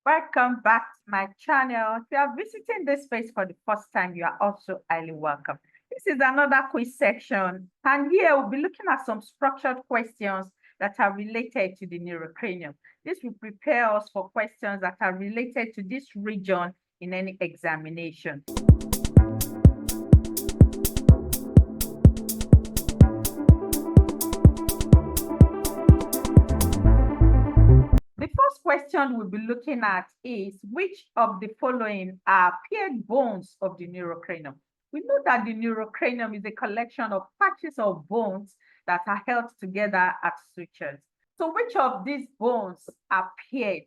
Welcome back to my channel. If you are visiting this space for the first time, you are also highly welcome. This is another quiz section, and here we'll be looking at some structured questions that are related to the neurocranium. This will prepare us for questions that are related to this region in any examination. The first question we'll be looking at is, which of the following are paired bones of the neurocranium? We know that the neurocranium is a collection of patches of bones that are held together at sutures. So which of these bones are paired?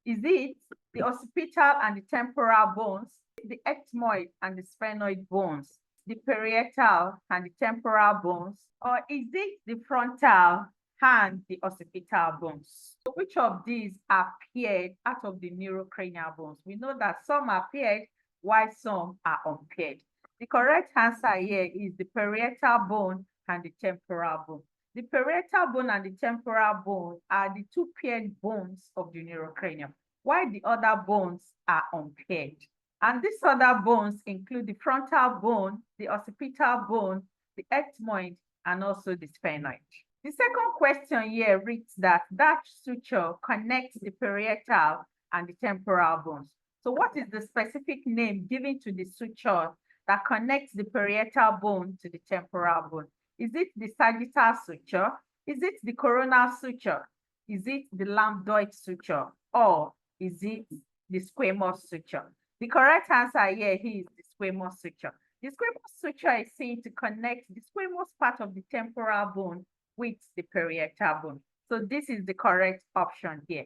Is it the occipital and the temporal bones, the ethmoid and the sphenoid bones, the parietal and the temporal bones, or is it the frontal and the occipital bones? So which of these are paired out of the neurocranial bones? We know that some are paired while some are unpaired. The correct answer here is the parietal bone and the temporal bone. The parietal bone and the temporal bone are the two paired bones of the neurocranium, while the other bones are unpaired. And these other bones include the frontal bone, the occipital bone, the ethmoid, and also the sphenoid. The second question here reads that suture connects the parietal and the temporal bones. So what is the specific name given to the suture that connects the parietal bone to the temporal bone? Is it the sagittal suture? Is it the coronal suture? Is it the lambdoid suture? Or is it the squamous suture? The correct answer here is the squamous suture. The squamous suture is seen to connect the squamous part of the temporal bone with the parietal bone. So this is the correct option here.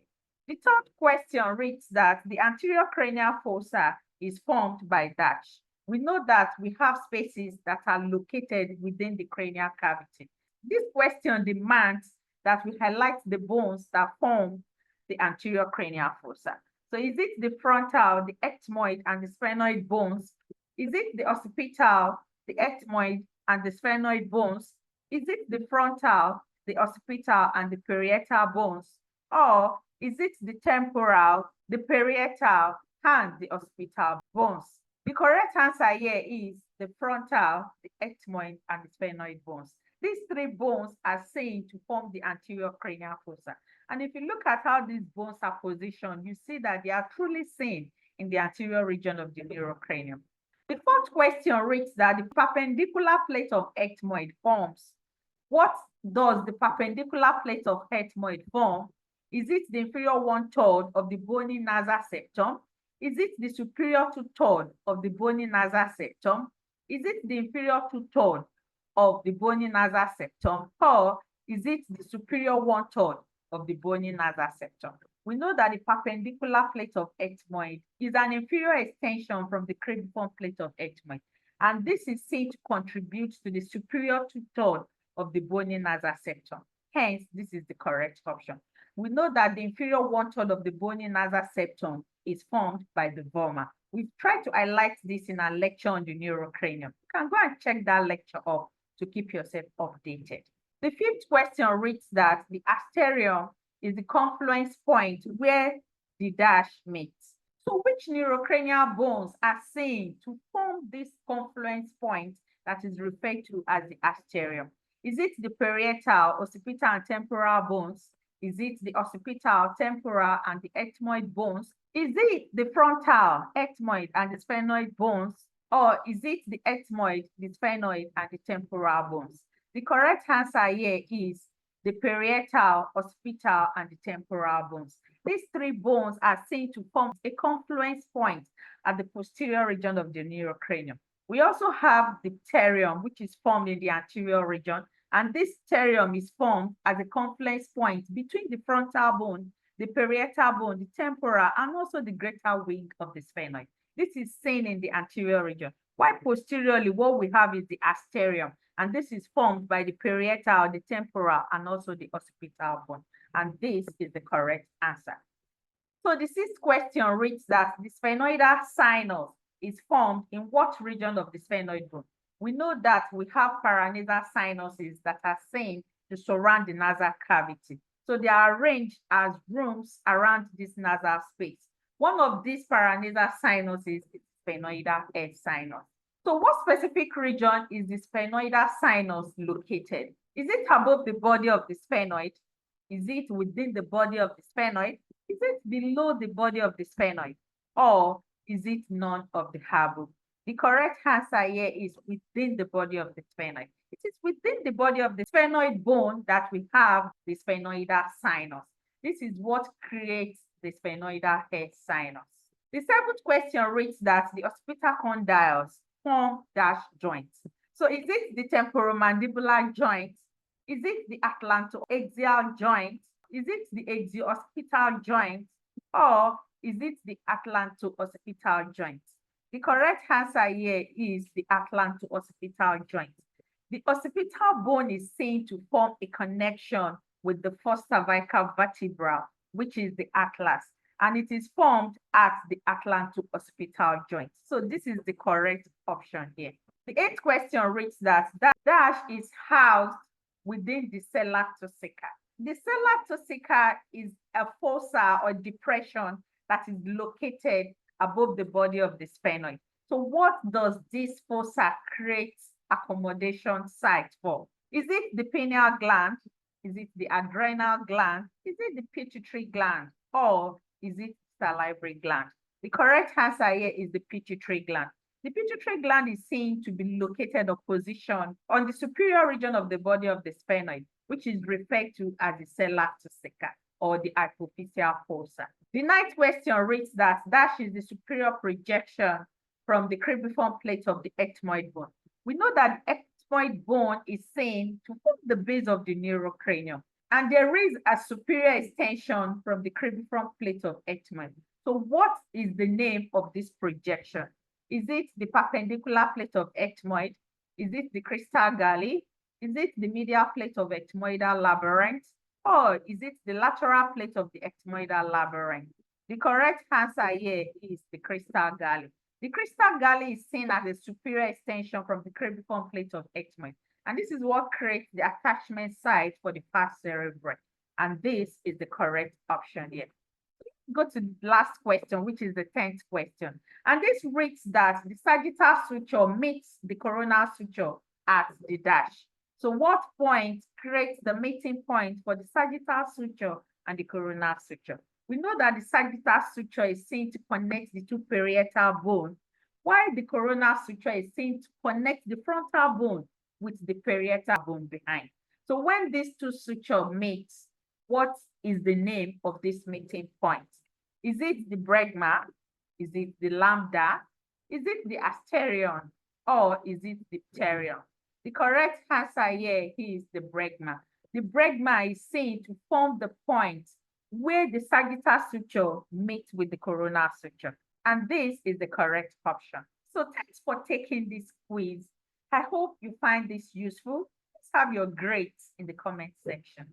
The third question reads that the anterior cranial fossa is formed by dash. We know that we have spaces that are located within the cranial cavity. This question demands that we highlight the bones that form the anterior cranial fossa. So is it the frontal, the ethmoid, and the sphenoid bones? Is it the occipital, the ethmoid, and the sphenoid bones? Is it the frontal, the occipital, and the parietal bones? Or is it the temporal, the parietal, and the occipital bones? The correct answer here is the frontal, the ethmoid, and the sphenoid bones. These three bones are seen to form the anterior cranial fossa. And if you look at how these bones are positioned, you see that they are truly seen in the anterior region of the neurocranium. The fourth question reads that the perpendicular plate of ethmoid forms. What does the perpendicular plate of ethmoid form? Is it the inferior 1/3 of the bony nasal septum? Is it the superior 2/3 of the bony nasal septum? Is it the inferior 2/3 of the bony nasal septum? Or is it the superior 1/3 of the bony nasal septum? We know that the perpendicular plate of ethmoid is an inferior extension from the cribriform plate of ethmoid, and this is seen to contribute to the superior 2/3 of the bony nasal septum. Hence, this is the correct option. We know that the inferior 1/3 of the bony nasal septum is formed by the vomer. We've tried to highlight this in our lecture on the neurocranium. You can go and check that lecture up to keep yourself updated. The fifth question reads that the asterium is the confluence point where the dash meets. So which neurocranial bones are seen to form this confluence point that is referred to as the asterium? Is it the parietal, occipital, and temporal bones? Is it the occipital, temporal, and the ethmoid bones? Is it the frontal, ethmoid, and the sphenoid bones? Or is it the ethmoid, the sphenoid, and the temporal bones? The correct answer here is the parietal, occipital, and the temporal bones. These three bones are seen to form a confluence point at the posterior region of the neurocranium. We also have the pterium, which is formed in the anterior region, and this pterium is formed as a confluence point between the frontal bone, the parietal bone, the temporal, and also the greater wing of the sphenoid. This is seen in the anterior region. While posteriorly, what we have is the asterium, and this is formed by the parietal, the temporal, and also the occipital bone. And this is the correct answer. So the sixth question reads that the sphenoidal sinus is formed in what region of the sphenoid bone? We know that we have paranasal sinuses that are seen to surround the nasal cavity. So they are arranged as rooms around this nasal space. One of these paranasal sinuses is sphenoidal air sinus. So what specific region is the sphenoidal sinus located? Is it above the body of the sphenoid? Is it within the body of the sphenoid? Is it below the body of the sphenoid? Or is it none of the above? The correct answer here is within the body of the sphenoid. It is within the body of the sphenoid bone that we have the sphenoidal sinus. This is what creates the sphenoidal air sinus. The seventh question reads that the occipital condyles form dash joints. So is it the temporomandibular joint? Is it the atlantoaxial joint? Is it the axio-occipital joint? Or is it the atlanto-occipital joint? The correct answer here is the atlanto-occipital joint. The occipital bone is seen to form a connection with the first cervical vertebra, which is the atlas, and it is formed at the atlanto-occipital joint. So this is the correct option here. The eighth question reads that dash is housed within the sella turcica. The sella turcica is a fossa or depression that is located above the body of the sphenoid. So what does this fossa create accommodation site for? Is it the pineal gland? Is it the adrenal gland? Is it the pituitary gland? Or is it salivary gland? The correct answer here is the pituitary gland. The pituitary gland is seen to be located or positioned on the superior region of the body of the sphenoid, which is referred to as the sella turcica or the hypophyseal fossa. The ninth question reads that dash is the superior projection from the cribriform plate of the ethmoid bone. We know that the ethmoid bone is seen to form the base of the neurocranium, and there is a superior extension from the cribriform plate of ethmoid. So what is the name of this projection? Is it the perpendicular plate of ethmoid? Is it the crystal galley? Is it the medial plate of ethmoidal labyrinth? Or is it the lateral plate of the ethmoidal labyrinth? The correct answer here is the crystal galley. The crystal galley is seen as a superior extension from the cribriform plate of ethmoid, and this is what creates the attachment site for the pars cerebrae. And this is the correct option here. Go to the last question, which is the 10th question. And this reads that the sagittal suture meets the coronal suture at the dash. So what point creates the meeting point for the sagittal suture and the coronal suture? We know that the sagittal suture is seen to connect the two parietal bones, while the coronal suture is seen to connect the frontal bone with the parietal bone behind. So when these two sutures meet, what is the name of this meeting point? Is it the bregma? Is it the lambda? Is it the asterion? Or is it the pterion? The correct answer here is the bregma. The bregma is seen to form the point where the sagittal suture meets with the coronal suture. And this is the correct option. So thanks for taking this quiz. I hope you find this useful. Let's have your grades in the comment section.